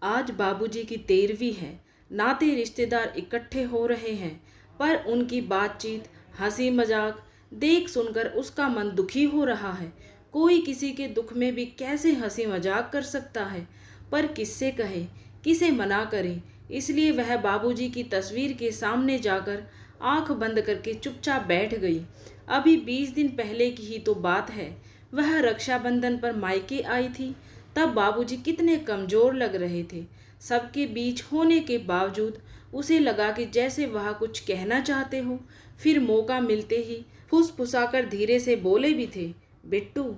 आज बाबूजी की 13वीं है। नाते रिश्तेदार इकट्ठे हो रहे हैं, पर उनकी बातचीत, हंसी मजाक देख सुनकर उसका मन दुखी हो रहा है। कोई किसी के दुख में भी कैसे हंसी मजाक कर सकता है, पर किससे कहे, किसे मना करे। इसलिए वह बाबूजी की तस्वीर के सामने जाकर आंख बंद करके चुपचाप बैठ गई। अभी 20 दिन पहले की ही तो बात है। वह रक्षाबंधन पर मायके आई थी। तब बाबूजी कितने कमजोर लग रहे थे। सबके बीच होने के बावजूद उसे लगा कि जैसे वह कुछ कहना चाहते हो। फिर मौका मिलते ही फुसफुसाकर धीरे से बोले भी थे, बिट्टू,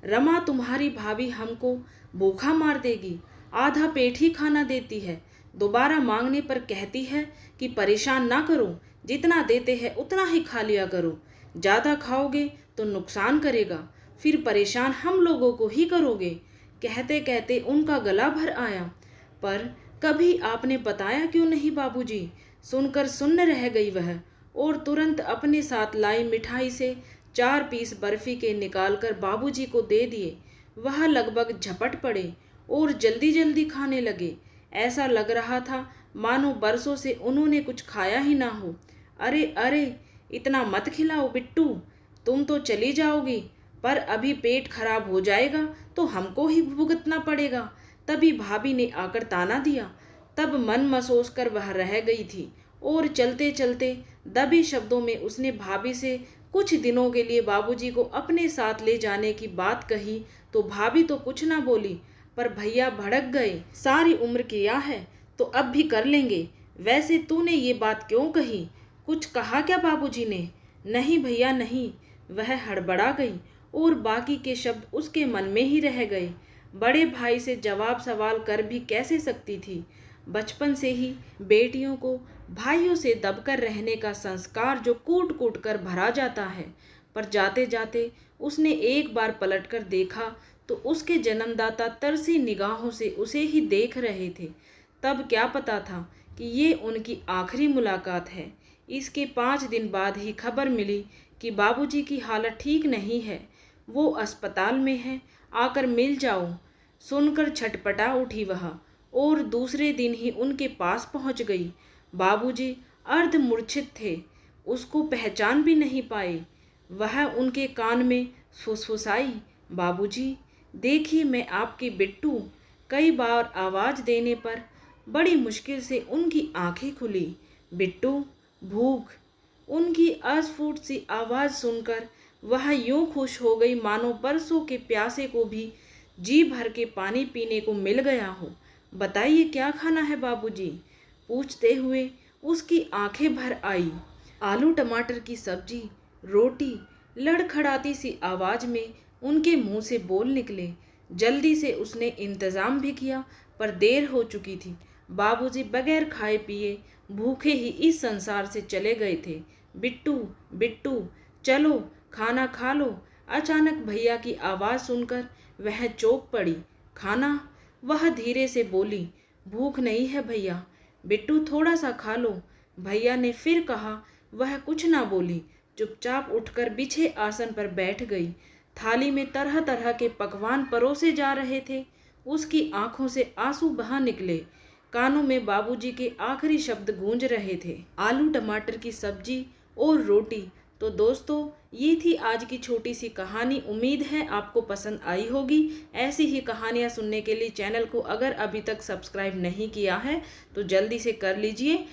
रमा तुम्हारी भाभी हमको भूखा मार देगी। आधा पेट ही खाना देती है। दोबारा मांगने पर कहती है कि परेशान ना करो, जितना देते हैं उतना ही खा लिया करो। ज़्यादा खाओगे तो नुकसान करेगा, फिर परेशान हम लोगों को ही करोगे। कहते कहते उनका गला भर आया। पर कभी आपने बताया क्यों नहीं बाबूजी? सुनकर सुन्न रह गई वह, और तुरंत अपने साथ लाई मिठाई से 4 पीस बर्फी के निकालकर बाबूजी को दे दिए। वह लगभग झपट पड़े और जल्दी जल्दी खाने लगे। ऐसा लग रहा था मानो बरसों से उन्होंने कुछ खाया ही ना हो। अरे अरे, इतना मत खिलाओ बिट्टू, तुम तो चली जाओगी, पर अभी पेट खराब हो जाएगा तो हमको ही भुगतना पड़ेगा। तभी भाभी ने आकर ताना दिया। तब मन मसोस कर वह रह गई थी, और चलते चलते दबे शब्दों में उसने भाभी से कुछ दिनों के लिए बाबूजी को अपने साथ ले जाने की बात कही। तो भाभी तो कुछ ना बोली, पर भैया भड़क गए। सारी उम्र किया है तो अब भी कर लेंगे। वैसे तूने ये बात क्यों कही? कुछ कहा क्या बाबूजी ने? नहीं भैया नहीं, वह हड़बड़ा गई और बाकी के शब्द उसके मन में ही रह गए। बड़े भाई से जवाब सवाल कर भी कैसे सकती थी? बचपन से ही बेटियों को भाइयों से दबकर रहने का संस्कार जो कूट कूट कर भरा जाता है। पर जाते जाते उसने एक बार पलटकर देखा तो उसके जन्मदाता तरसी निगाहों से उसे ही देख रहे थे। तब क्या पता था कि ये उनकी आखिरी मुलाकात है। इसके 5 दिन बाद ही खबर मिली कि बाबूजी की हालत ठीक नहीं है, वो अस्पताल में है, आकर मिल जाओ। सुनकर छटपटा उठी वह, और दूसरे दिन ही उनके पास पहुंच गई। बाबूजी अर्ध मूर्छित थे, उसको पहचान भी नहीं पाए। वह उनके कान में फुसफुसाई, बाबूजी देखिए मैं आपकी बिट्टू। कई बार आवाज़ देने पर बड़ी मुश्किल से उनकी आंखें खुली। बिट्टू, भूख। उनकी अस्फुट सी आवाज़ सुनकर वह यूं खुश हो गई मानो बरसों के प्यासे को भी जी भर के पानी पीने को मिल गया हो। बताइए क्या खाना है बाबूजी? पूछते हुए उसकी आंखें भर आई। आलू टमाटर की सब्जी, रोटी, लड़खड़ाती सी आवाज़ में उनके मुंह से बोल निकले। जल्दी से उसने इंतज़ाम भी किया, पर देर हो चुकी थी। बाबूजी बगैर खाए पिए भूखे ही इस संसार से चले गए थे। बिट्टू, बिट्टू, चलो खाना खा लो। अचानक भैया की आवाज़ सुनकर वह चौंक पड़ी। खाना? वह धीरे से बोली। भूख नहीं है भैया। बिट्टू थोड़ा सा खा लो, भैया ने फिर कहा। वह कुछ ना बोली, चुपचाप उठकर बिछे आसन पर बैठ गई। थाली में तरह तरह के पकवान परोसे जा रहे थे। उसकी आंखों से आंसू बहा निकले। कानों में बाबूजी के आखिरी शब्द गूंज रहे थे, आलू टमाटर की सब्जी और रोटी। तो दोस्तों, ये थी आज की छोटी सी कहानी। उम्मीद है आपको पसंद आई होगी। ऐसी ही कहानियाँ सुनने के लिए चैनल को अगर अभी तक सब्सक्राइब नहीं किया है तो जल्दी से कर लीजिए।